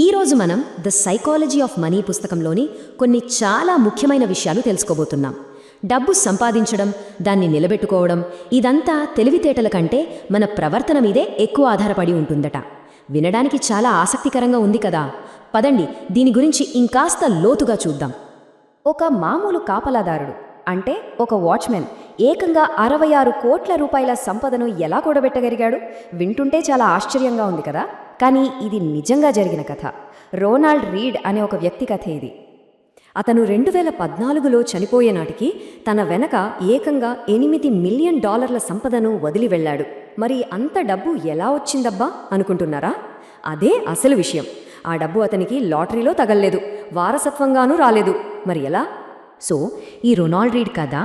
ఈరోజు మనం the psychology of money పుస్తకంలోని కొన్ని చాలా ముఖ్యమైన విషయాలు తెలుసుకోబోతున్నాం. డబ్బు సంపాదించడం, దాన్ని నిలబెట్టుకోవడం, ఇదంతా తెలివితేటల కంటే మన ప్రవర్తన మీదే ఎక్కువ ఆధారపడి ఉంటుందట. వినడానికి చాలా ఆసక్తికరంగా ఉంది కదా. పదండి దీని గురించి ఇంకాస్త లోతుగా చూద్దాం. ఒక మామూలు కాపలాదారుడు అంటే ఒక వాచ్మెన్ ఏకంగా 66 కోట్ల రూపాయల సంపదను ఎలా కూడబెట్టగలిగాడు? వింటుంటే చాలా ఆశ్చర్యంగా ఉంది కదా. కానీ ఇది నిజంగా జరిగిన కథ. రోనాల్డ్ రీడ్ అనే ఒక వ్యక్తి కథ ఇది. అతను 2014లో చనిపోయే నాటికి తన వెనక ఏకంగా $8 మిలియన్ సంపదను వదిలి వెళ్ళాడు. మరి అంత డబ్బు ఎలా వచ్చిందబ్బా అనుకుంటున్నారా? అదే అసలు విషయం. ఆ డబ్బు అతనికి లాటరీలో తగల్లేదు, వారసత్వంగానూ రాలేదు. మరి ఎలా? సో ఈ రొనాల్డ్ రీడ్ కథ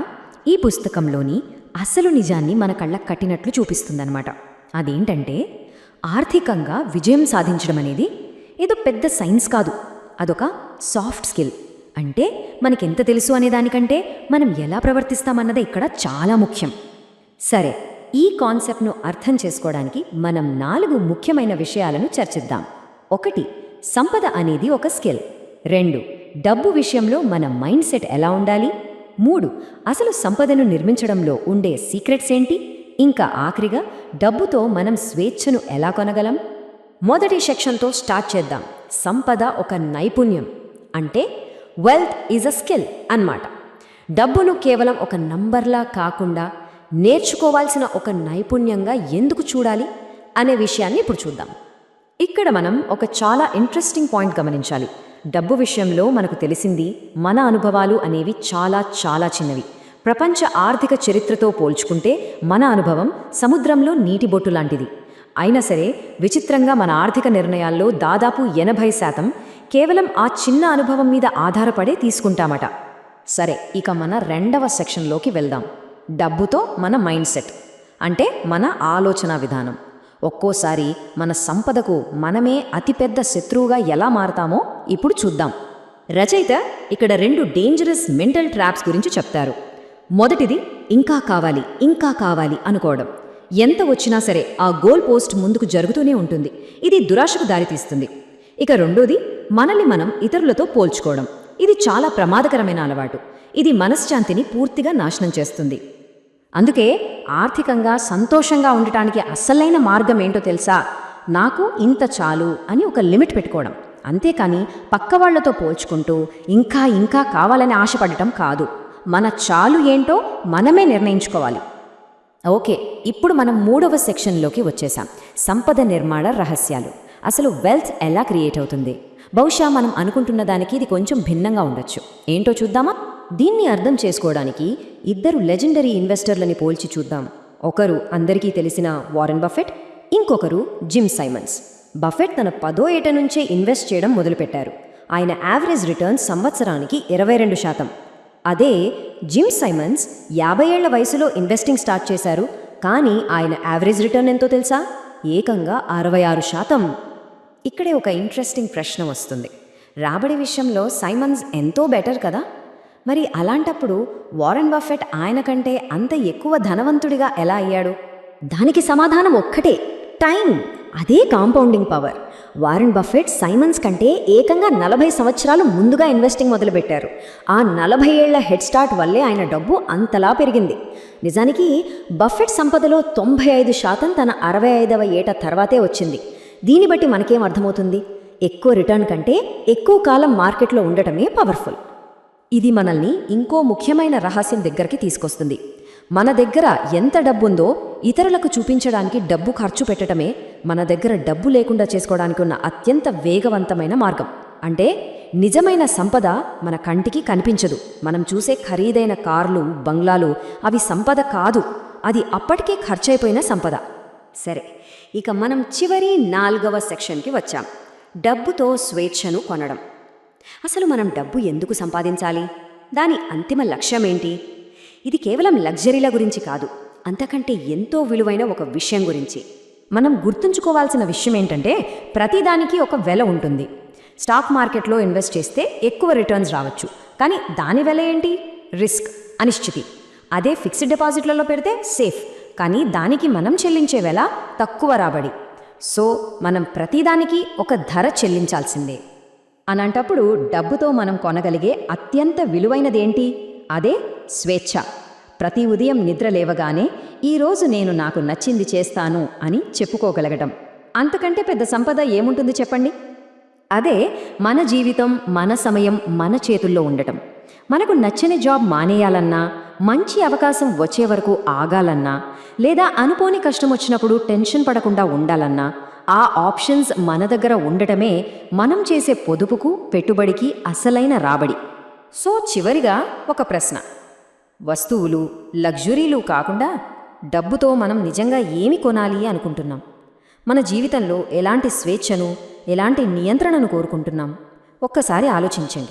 ఈ పుస్తకంలోని అసలు నిజాన్ని మన కళ్ళకు కట్టినట్లు చూపిస్తుందన్నమాట. అదేంటంటే, ఆర్థికంగా విజయం సాధించడం అనేది ఏదో పెద్ద సైన్స్ కాదు, అదొక సాఫ్ట్ స్కిల్. అంటే మనకెంత తెలుసు అనే దానికంటే మనం ఎలా ప్రవర్తిస్తామన్నదే ఇక్కడ చాలా ముఖ్యం. సరే, ఈ కాన్సెప్ట్ను అర్థం చేసుకోవడానికి మనం 4 ముఖ్యమైన విషయాలను చర్చిద్దాం. 1. సంపద అనేది ఒక స్కిల్. 2. డబ్బు విషయంలో మన మైండ్ సెట్ ఎలా ఉండాలి. 3. అసలు సంపదను నిర్మించడంలో ఉండే సీక్రెట్స్ ఏంటి. ఇంకా ఆఖరిగా డబ్బుతో మనం స్వేచ్ఛను ఎలా కొనగలం. మొదటి సెక్షన్తో స్టార్ట్ చేద్దాం. సంపద ఒక నైపుణ్యం, అంటే వెల్త్ ఈజ్ అ స్కిల్ అన్నమాట. డబ్బును కేవలం ఒక నంబర్లా కాకుండా నేర్చుకోవాల్సిన ఒక నైపుణ్యంగా ఎందుకు చూడాలి అనే విషయాన్ని ఇప్పుడు చూద్దాం. ఇక్కడ మనం ఒక చాలా ఇంట్రెస్టింగ్ పాయింట్ గమనించాలి. డబ్బు విషయంలో మనకు తెలిసింది, మన అనుభవాలు అనేవి చాలా చాలా చిన్నవి. ప్రపంచ ఆర్థిక చరిత్రతో పోల్చుకుంటే మన అనుభవం సముద్రంలో నీటి బొట్టు లాంటిది. అయినా సరే విచిత్రంగా మన ఆర్థిక నిర్ణయాల్లో దాదాపు 80% కేవలం ఆ చిన్న అనుభవం మీద ఆధారపడే తీసుకుంటామట. సరే, ఇక మన 2వ సెక్షన్లోకి వెళ్దాం. డబ్బుతో మన మైండ్ సెట్, అంటే మన ఆలోచన విధానం. ఒక్కోసారి మన సంపదకు మనమే అతిపెద్ద శత్రువుగా ఎలా మారతామో ఇప్పుడు చూద్దాం. రచయిత ఇక్కడ 2 డేంజరస్ మెంటల్ ట్రాప్స్ గురించి చెప్తారు. మొదటిది, ఇంకా కావాలి ఇంకా కావాలి అనుకోవడం. ఎంత వచ్చినా సరే ఆ గోల్ పోస్ట్ ముందుకు జరుగుతూనే ఉంటుంది. ఇది దురాశకు దారితీస్తుంది. ఇక రెండోది, మనల్ని మనం ఇతరులతో పోల్చుకోవడం. ఇది చాలా ప్రమాదకరమైన అలవాటు. ఇది మనశ్శాంతిని పూర్తిగా నాశనం చేస్తుంది. అందుకే ఆర్థికంగా సంతోషంగా ఉండటానికి అసలైన మార్గం ఏంటో తెలుసా? నాకు ఇంత చాలు అని ఒక లిమిట్ పెట్టుకోవడం. అంతేకాని పక్కవాళ్లతో పోల్చుకుంటూ ఇంకా ఇంకా కావాలని ఆశపడటం కాదు. మన చాలు ఏంటో మనమే నిర్ణయించుకోవాలి. ఓకే, ఇప్పుడు మనం 3వ సెక్షన్లోకి వచ్చేసాం. సంపద నిర్మాణ రహస్యాలు. అసలు వెల్త్ ఎలా క్రియేట్ అవుతుంది? బహుశా మనం అనుకుంటున్న దానికి ఇది కొంచెం భిన్నంగా ఉండొచ్చు. ఏంటో చూద్దామా? దీన్ని అర్థం చేసుకోవడానికి 2 లెజెండరీ ఇన్వెస్టర్లని పోల్చి చూద్దాం. ఒకరు అందరికీ తెలిసిన వారెన్ బఫెట్, ఇంకొకరు జిమ్ సైమన్స్. బఫెట్ తన 10వ ఏట నుంచే ఇన్వెస్ట్ చేయడం మొదలుపెట్టారు. ఆయన యావరేజ్ రిటర్న్ సంవత్సరానికి 22%. అదే జిమ్ సైమన్స్ 50 ఏళ్ల వయసులో ఇన్వెస్టింగ్ స్టార్ట్ చేశారు. కానీ ఆయన యావరేజ్ రిటర్న్ ఎంతో తెలుసా? ఏకంగా 66%. ఇక్కడే ఒక ఇంట్రెస్టింగ్ ప్రశ్న వస్తుంది. రాబడి విషయంలో సైమన్స్ ఎంతో బెటర్ కదా. మరి అలాంటప్పుడు వారెన్ బఫెట్ ఆయన కంటే అంత ఎక్కువ ధనవంతుడిగా ఎలా అయ్యాడు? దానికి సమాధానం ఒక్కటే, టైం. అదే compounding power. Warren Buffett Simons కంటే ఏకంగా 40 సంవత్సరాలు ముందుగా ఇన్వెస్టింగ్ మొదలుపెట్టారు. ఆ 40 ఏళ్ల హెడ్ స్టార్ట్ వల్లే ఆయన డబ్బు అంతలా పెరిగింది. నిజానికి బఫెట్ సంపదలో 95% తన 65వ ఏట తర్వాతే వచ్చింది. దీన్ని బట్టి మనకేం అర్థమవుతుంది? ఎక్కువ రిటర్న్ కంటే ఎక్కువ కాలం మార్కెట్లో ఉండటమే పవర్ఫుల్. ఇది మనల్ని ఇంకో ముఖ్యమైన రహస్యం దగ్గరికి తీసుకొస్తుంది. మన దగ్గర ఎంత డబ్బుందో ఇతరులకు చూపించడానికి డబ్బు ఖర్చు పెట్టడమే మన దగ్గర డబ్బు లేకుండా చేసుకోవడానికి ఉన్న అత్యంత వేగవంతమైన మార్గం. అంటే నిజమైన సంపద మన కంటికి కనిపించదు. మనం చూసే ఖరీదైన కార్లు, బంగ్లాలు అవి సంపద కాదు. అది అప్పటికే ఖర్చయిపోయిన సంపద. సరే, ఇక మనం చివరి 4వ సెక్షన్కి వచ్చాం. డబ్బుతో స్వేచ్ఛను కొనడం. అసలు మనం డబ్బు ఎందుకు సంపాదించాలి? దాని అంతిమ లక్ష్యం ఏంటి? ఇది కేవలం లగ్జరీల గురించి కాదు, అంతకంటే ఎంతో విలువైన ఒక విషయం గురించి. మనం గుర్తుంచుకోవాల్సిన విషయం ఏంటంటే, ప్రతిదానికి ఒక వెల ఉంటుంది. స్టాక్ మార్కెట్లో ఇన్వెస్ట్ చేస్తే ఎక్కువ రిటర్న్స్ రావచ్చు, కానీ దాని వెల ఏంటి? రిస్క్, అనిశ్చితి. అదే ఫిక్స్డ్ డిపాజిట్లలో పెడితే సేఫ్, కానీ దానికి మనం చెల్లించే వెల తక్కువ రాబడి. సో మనం ప్రతిదానికి ఒక ధర చెల్లించాల్సిందే. అలాంటప్పుడు డబ్బుతో మనం కొనగలిగే అత్యంత విలువైనదేంటి? అదే స్వేచ్ఛ. ప్రతి ఉదయం నిద్ర లేవగానే ఈరోజు నేను నాకు నచ్చింది చేస్తాను అని చెప్పుకోగలగటం. అంతకంటే పెద్ద సంపద ఏముంటుంది చెప్పండి? అదే మన జీవితం, మన సమయం మన చేతుల్లో ఉండటం. మనకు నచ్చని జాబ్ మానేయాలన్నా, మంచి అవకాశం వచ్చే వరకు ఆగాలన్నా, లేదా అనుకోని కష్టం వచ్చినప్పుడు టెన్షన్ పడకుండా ఉండాలన్నా, ఆ ఆప్షన్స్ మన దగ్గర ఉండటమే మనం చేసే పొదుపుకు, పెట్టుబడికి అసలైన రాబడి. సో చివరిగా ఒక ప్రశ్న. వస్తువులు, లగ్జరీలు కాకుండా డబ్బుతో మనం నిజంగా ఏమి కొనాలి అనుకుంటున్నాం? మన జీవితంలో ఎలాంటి స్వేచ్ఛను, ఎలాంటి నియంత్రణను కోరుకుంటున్నాం? ఒక్కసారి ఆలోచించండి.